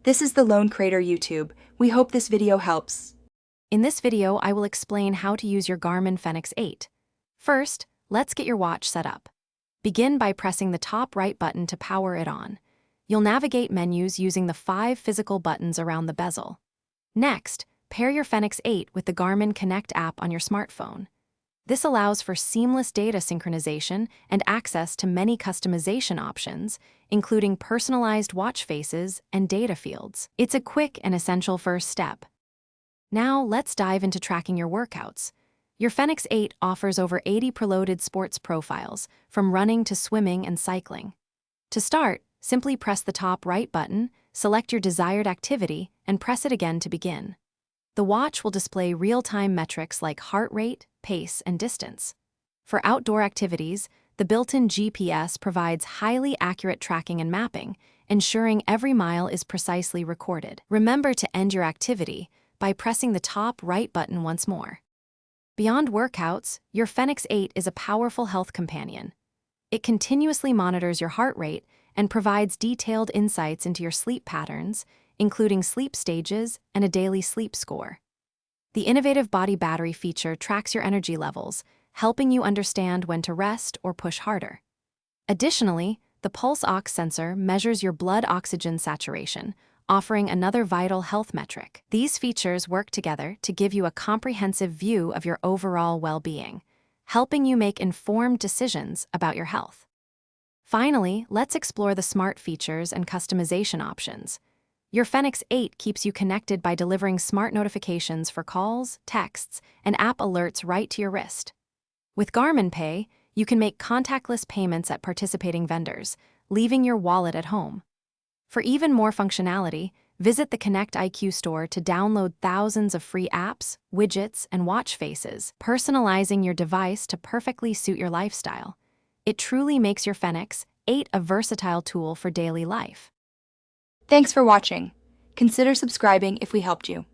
This is the Lone Crater YouTube. We hope this video helps. In this video, I will explain how to use your Garmin Fenix 8. First, let's get your watch set up. Begin by pressing the top right button to power it on. You'll navigate menus using the 5 physical buttons around the bezel. Next, pair your Fenix 8 with the Garmin Connect app on your smartphone. This allows for seamless data synchronization and access to many customization options, including personalized watch faces and data fields. It's a quick and essential first step. Now, let's dive into tracking your workouts. Your Fenix 8 offers over 80 preloaded sports profiles, from running to swimming and cycling. To start, simply press the top right button, select your desired activity, and press it again to begin. The watch will display real-time metrics like heart rate, pace, and distance. For outdoor activities, the built-in GPS provides highly accurate tracking and mapping, ensuring every mile is precisely recorded. Remember to end your activity by pressing the top right button once more. Beyond workouts, your Fenix 8 is a powerful health companion. It continuously monitors your heart rate and provides detailed insights into your sleep patterns, including sleep stages and a daily sleep score. The innovative body battery feature tracks your energy levels, helping you understand when to rest or push harder. Additionally, the pulse ox sensor measures your blood oxygen saturation, offering another vital health metric. These features work together to give you a comprehensive view of your overall well-being, helping you make informed decisions about your health. Finally, let's explore the smart features and customization options. Your Fenix 8 keeps you connected by delivering smart notifications for calls, texts, and app alerts right to your wrist. With Garmin Pay, you can make contactless payments at participating vendors, leaving your wallet at home. For even more functionality, visit the Connect IQ store to download thousands of free apps, widgets, and watch faces, personalizing your device to perfectly suit your lifestyle. It truly makes your Fenix 8 a versatile tool for daily life. Thanks for watching. Consider subscribing if we helped you.